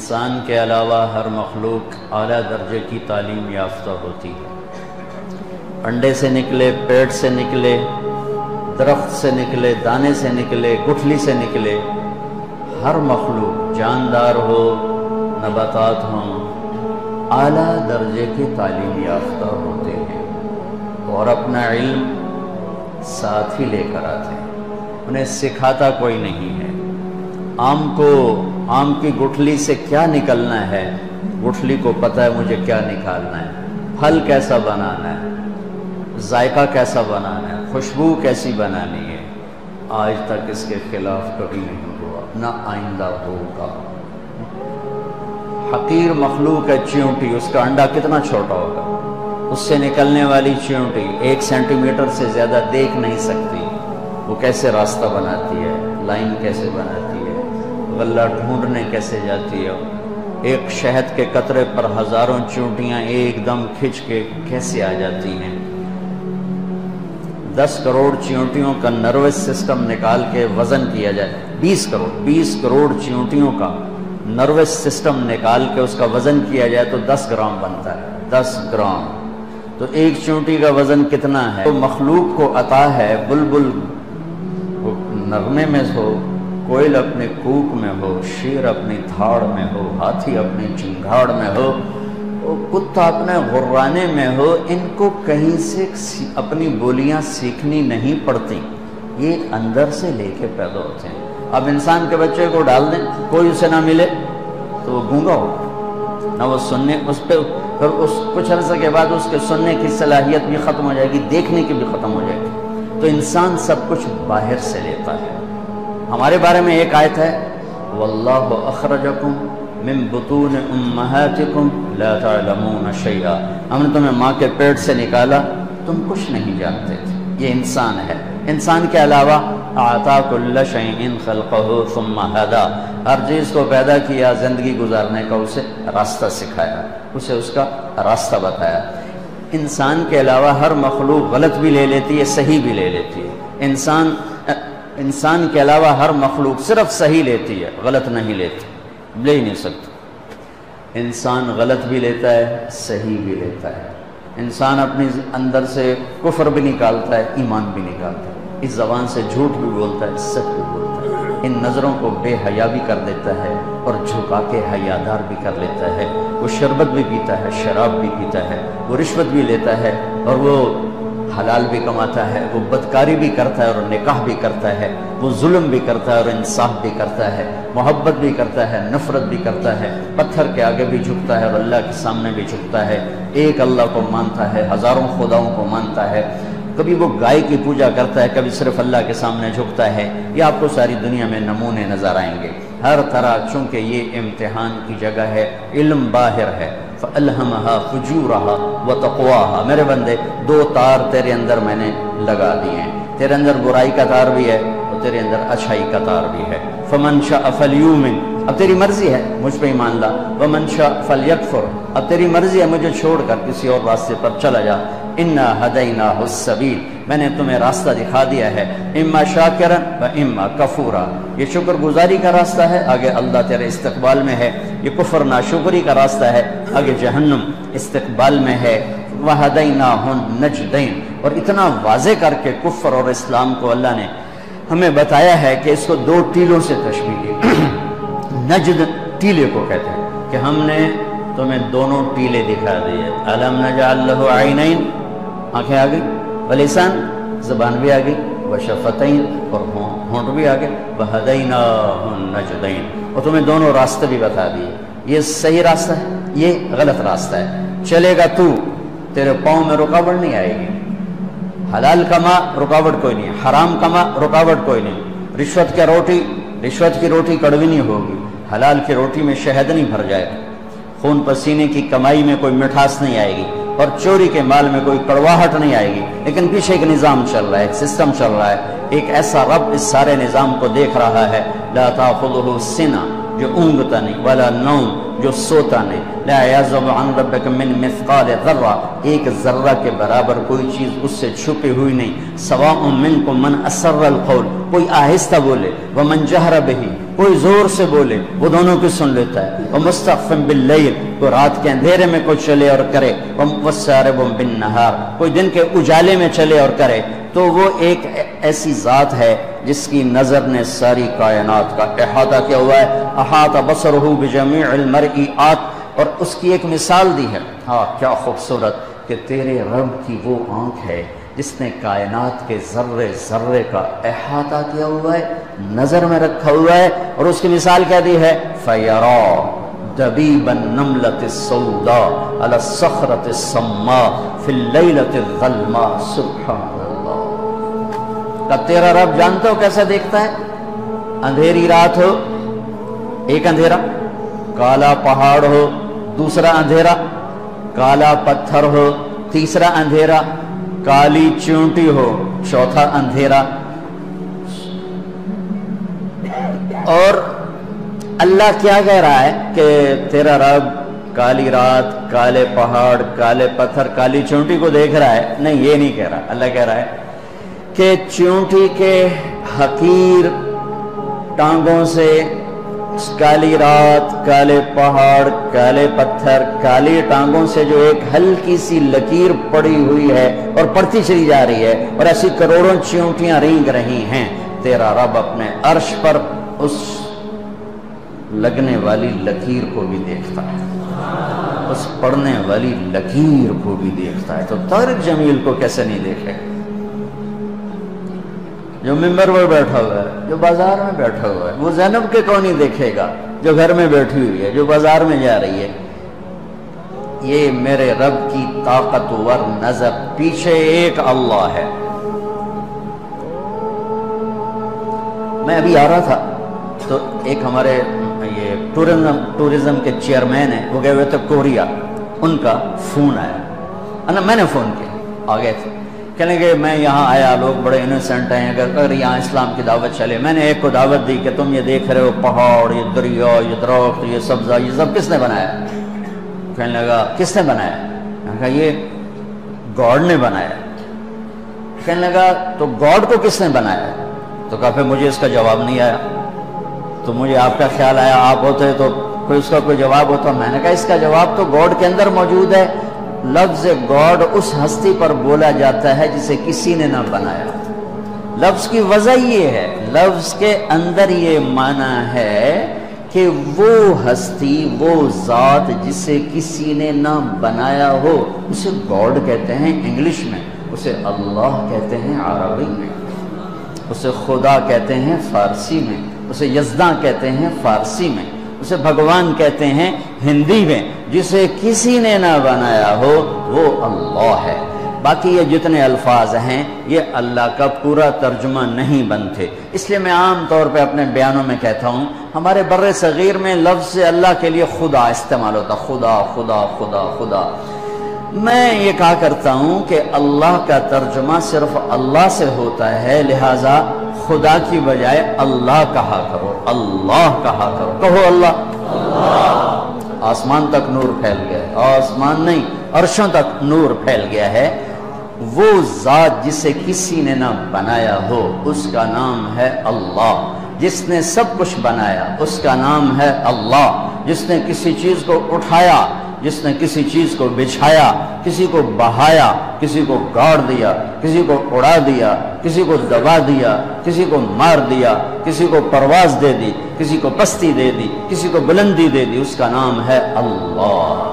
انسان کے علاوہ ہر مخلوق اعلیٰ درجے کی تعلیم یافتہ ہوتی ہے۔ انڈے سے نکلے، پیٹ سے نکلے، درخت سے نکلے، دانے سے نکلے، گٹھلی سے نکلے، ہر مخلوق جاندار ہو، نباتات ہوں، اعلیٰ درجے کی تعلیم یافتہ ہوتے ہیں اور اپنا علم ساتھ ہی لے کر آتے ہیں، انہیں سکھاتا کوئی نہیں ہے۔ آم کی گٹھلی سے کیا نکلنا ہے، گٹھلی کو پتہ ہے مجھے کیا نکالنا ہے، پھل کیسا بنانا ہے، ذائقہ کیسا بنانا ہے، خوشبو کیسی بنانی ہے، آج تک اس کے خلاف کبھی نہیں ہوا، نہ آئندہ ہوگا۔ حقیر مخلوق ہے چیونٹی، اس کا انڈا کتنا چھوٹا ہوگا، اس سے نکلنے والی چیونٹی 1 سینٹی میٹر سے زیادہ دیکھ نہیں سکتی، وہ کیسے راستہ بناتی ہے، لائن کیسے بناتی ہے، غلہ ڈھونڈنے کیسے جاتی ہے، ایک شہد کے قطرے پر ہزاروں چیونٹیاں ایک دم کھچ کے کیسے آ جاتی ہیں۔ 10 کروڑ چیونٹیوں کا نروس سسٹم نکال کے وزن کیا جائے، 20 کروڑ چیونٹیوں کا نروس سسٹم نکال کے اس کا وزن کیا جائے تو 10 گرام بنتا ہے، 10 گرام۔ تو ایک چیونٹی کا وزن کتنا ہے؟ تو مخلوق کو عطا ہے، بلبل نغمے میں ہو، کوئل اپنے کوک میں ہو، شیر اپنی دھاڑ میں ہو، ہاتھی اپنی چنگھاڑ میں ہو، کتا اپنے غرانے میں ہو، ان کو کہیں سے اپنی بولیاں سیکھنی نہیں پڑتی، یہ اندر سے لے کے پیدا ہوتے ہیں۔ اب انسان کے بچے کو ڈال دیں، کوئی اسے نہ ملے تو وہ گونگا ہو، نہ وہ سننے، اس پہ پھر کچھ عرصے کے بعد اس کے سننے کی صلاحیت بھی ختم ہو جائے گی، دیکھنے کی بھی ختم ہو جائے گی۔ تو انسان سب کچھ باہر سے لیتا ہے۔ ہمارے بارے میں ایک آیت ہے، واللہ اخرجکم من بطون امہاتکم لا تعلمون شیئا، ہم نے تمہیں ماں کے پیٹ سے نکالا، تم کچھ نہیں جانتے تھے۔ یہ انسان ہے۔ انسان کے علاوہ اعطا کل شیء خلقہ ثم ہدی، ہر چیز کو پیدا کیا، زندگی گزارنے کا اسے راستہ سکھایا، اسے اس کا راستہ بتایا۔ انسان کے علاوہ ہر مخلوق غلط بھی لے لیتی ہے، صحیح بھی لے لیتی ہے۔ انسان کے علاوہ ہر مخلوق صرف صحیح لیتی ہے، غلط نہیں لیتی، لے ہی نہیں سکتا۔ انسان غلط بھی لیتا ہے، صحیح بھی لیتا ہے۔ انسان اپنی اندر سے کفر بھی نکالتا ہے، ایمان بھی نکالتا ہے، اس زبان سے جھوٹ بھی بولتا ہے، سچ بھی بولتا ہے، ان نظروں کو بے حیا بھی کر دیتا ہے اور جھکا کے حیادار بھی کر لیتا ہے۔ وہ شربت بھی پیتا ہے، شراب بھی پیتا ہے، وہ رشوت بھی لیتا ہے اور وہ حلال بھی کماتا ہے، وہ بدکاری بھی کرتا ہے اور نکاح بھی کرتا ہے، وہ ظلم بھی کرتا ہے اور انصاف بھی کرتا ہے، محبت بھی کرتا ہے، نفرت بھی کرتا ہے، پتھر کے آگے بھی جھکتا ہے اور اللہ کے سامنے بھی جھکتا ہے، ایک اللہ کو مانتا ہے، ہزاروں خداؤں کو مانتا ہے، کبھی وہ گائے کی پوجا کرتا ہے، کبھی صرف اللہ کے سامنے جھکتا ہے۔ یہ آپ کو ساری دنیا میں نمونے نظر آئیں گے ہر طرح، چونکہ یہ امتحان کی جگہ ہے، علم باہر ہے۔ فَأَلْهَمَهَا فُجُورَهَا وَتَقْوَاهَا، میرے بندے 2 تار تیرے اندر میں نے لگا دیے ہیں، تیرے اندر برائی کا تار بھی ہے اور تیرے اندر اچھائی کا تار بھی ہے۔ فَمَنْ شَاءَ فَلْيُؤْمِنْ، اب تیری مرضی ہے مجھ پہ ایمان لا، وَمَنْ شَاءَ فَلْيَكْفُرْ، اب تیری مرضی ہے مجھے چھوڑ کر کسی اور راستے پر چلا جا۔ اِنَّا هَدَيْنَاهُ السَّبِيلَ، میں نے تمہیں راستہ دکھا دیا ہے، اما شاکرا و اما کفورا، یہ شکر گزاری کا راستہ ہے، آگے اللہ تیرے استقبال میں ہے، یہ کفر ناشکری کا راستہ ہے، آگے جہنم استقبال میں ہے۔ وَهَدَيْنَاهُ النَّجْدَيْنِ، اور اتنا واضح کر کے کفر اور اسلام کو اللہ نے ہمیں بتایا ہے کہ اس کو 2 ٹیلوں سے تشبیہ دی۔ نجد ٹیلے کو کہتے ہیں کہ ہم نے تمہیں دونوں ٹیلے دکھا دیے، أَلَمْ نَجْعَلْ لَهُ عَيْنَيْنِ، آنکھیں آ گئی، وَلِسَانٍ، زبان بھی آ گئی، وَشَفَتَيْنِ، اور ہونٹ بھی آ گئے، وَهَدَيْنَاهُ النَّجْدَيْنِ، اور تمہیں دونوں راستے بھی بتا دیے، یہ صحیح راستہ ہے، یہ غلط راستہ ہے، چلے گا تو، تیرے پاؤں میں رکاوٹ نہیں آئے گی، حلال کما رکاوٹ کوئی نہیں، حرام کما رکاوٹ کوئی نہیں، رشوت کی روٹی کڑوی نہیں ہوگی، حلال کی روٹی میں شہد نہیں بھر جائے گا، خون پسینے کی کمائی میں کوئی مٹھاس نہیں آئے گی، اور چوری کے مال میں کوئی کڑواہٹ نہیں آئے گی، لیکن پیچھے ایک نظام چل رہا ہے، ایک سسٹم چل رہا ہے، ایک ایسا رب اس سارے نظام کو دیکھ رہا ہے، لا تاخذہ سنہ، جو اونگتا نہیں، ولا نوم، جو سوتا نہیں، لا یعزب عن ربک من مثقال ذرہ، ایک ذرہ کے برابر کوئی چیز اس سے چھپی ہوئی نہیں، سواء منکم من اسر القول، کوئی آہستہ بولے، ومن جہر بہ، کوئی زور سے بولے وہ دونوں کی سن لیتا ہے، اور مستخفٍ باللیل، کوئی رات کے اندھیرے میں کوئی چلے اور کرے، وسارب بالنہار، کوئی دن کے اجالے میں چلے اور کرے، تو وہ ایک ایسی ذات ہے جس کی نظر نے ساری کائنات کا احاطہ کیا ہوا ہے۔ احاط بصرہ بجمیع المرئیات، اور اس کی ایک مثال دی ہے، ہاں کیا خوبصورت، کہ تیرے رب کی وہ آنکھ ہے جس نے کائنات کے ذرے ذرے کا احاطہ کیا ہوا ہے، نظر میں رکھا ہوا ہے، اور اس کی مثال کیا دی ہے، فَيَرَى دَبِيبَ النَّمْلَةِ السَّوْدَاء عَلَى الصَّخْرَةِ الصَّمَّاء فِي اللَّيْلَةِ الظَّلْمَاء۔ سبحان اللہ۔ تب تیرا رب جانتا ہو کیسا دیکھتا ہے؟ اندھیری رات ہو، ایک اندھیرا، کالا پہاڑ ہو، دوسرا اندھیرا، کالا پتھر ہو، تیسرا اندھیرا، کالی چونٹی ہو، چوتھا اندھیرا، اور اللہ کیا کہہ رہا ہے کہ تیرا رب کالی رات، کالے پہاڑ، کالے پتھر، کالی چونٹی کو دیکھ رہا ہے؟ نہیں، یہ نہیں کہہ رہا۔ اللہ کہہ رہا ہے کہ چونٹی کے حقیر ٹانگوں سے کالی رات، کالے پہاڑ، کالے پتھر، کالی ٹانگوں سے جو ایک ہلکی سی لکیر پڑی ہوئی ہے اور پڑتی چلی جا رہی ہے، اور ایسی کروڑوں چیونٹیاں رینگ رہی ہیں، تیرا رب اپنے عرش پر اس لگنے والی لکیر کو بھی دیکھتا ہے، اس پڑنے والی لکیر کو بھی دیکھتا ہے۔ تو طارق جمیل کو کیسے نہیں دیکھے؟ جو ممبر پر بیٹھا ہوا ہے، جو بازار میں بیٹھا ہوا ہے، وہ زینب کے کون نہیں دیکھے گا جو گھر میں بیٹھی ہوئی ہے، جو بازار میں جا رہی ہے؟ یہ میرے رب کی طاقتور نظر، پیچھے ایک اللہ ہے۔ میں ابھی آ رہا تھا تو ایک ہمارے یہ ٹورزم کے چیئرمین ہیں، وہ گئے ہوئے تھے کوریا، ان کا فون آیا، میں نے فون کیا، آ گئے تھے، کہنے کہ میں یہاں آیا، لوگ بڑے انوسنٹ ہیں، اگر یہاں اسلام کی دعوت چلے۔ میں نے ایک کو دعوت دی کہ تم یہ دیکھ رہے ہو پہاڑ، یہ دریا، یہ درخت، یہ سبزہ، یہ سب کس نے بنایا؟ کہنے لگا کس نے بنایا؟ میں نے کہا یہ گاڈ نے بنایا۔ کہنے لگا تو گاڈ کو کس نے بنایا؟ تو کہا پھر مجھے اس کا جواب نہیں آیا، تو مجھے آپ کا خیال آیا آپ ہوتے تو کوئی اس کا کوئی جواب ہوتا۔ میں نے کہا اس کا جواب تو گاڈ کے اندر موجود ہے۔ لفظ گاڈ اس ہستی پر بولا جاتا ہے جسے کسی نے نہ بنایا۔ لفظ کی وجہ یہ ہے، لفظ کے اندر یہ معنی ہے کہ وہ ہستی، وہ ذات جسے کسی نے نہ بنایا ہو، اسے گاڈ کہتے ہیں انگلش میں، اسے اللہ کہتے ہیں عربی میں، اسے خدا کہتے ہیں فارسی میں، اسے یزداں کہتے ہیں فارسی میں، اسے بھگوان کہتے ہیں ہندی میں۔ جسے کسی نے نہ بنایا ہو وہ اللہ ہے۔ باقی یہ جتنے الفاظ ہیں یہ اللہ کا پورا ترجمہ نہیں بنتے، اس لیے میں عام طور پہ اپنے بیانوں میں کہتا ہوں، ہمارے بر صغیر میں لفظ اللہ کے لیے خدا استعمال ہوتا، خدا خدا خدا خدا۔ میں یہ کہا کرتا ہوں کہ اللہ کا ترجمہ صرف اللہ سے ہوتا ہے، لہٰذا خدا کی بجائے اللہ کہا کرو، اللہ کہا کرو، کہو اللہ۔ آسمان تک نور پھیل گیا ہے، آسمان نہیں عرشوں تک نور پھیل گیا ہے۔ وہ ذات جسے کسی نے نہ بنایا ہو اس کا نام ہے اللہ، جس نے سب کچھ بنایا اس کا نام ہے اللہ، جس نے کسی چیز کو اٹھایا، جس نے کسی چیز کو بچھایا، کسی کو بہایا، کسی کو گاڑ دیا، کسی کو اڑا دیا، کسی کو دبا دیا، کسی کو مار دیا، کسی کو پرواز دے دی، کسی کو پستی دے دی، کسی کو بلندی دے دی، اس کا نام ہے اللہ۔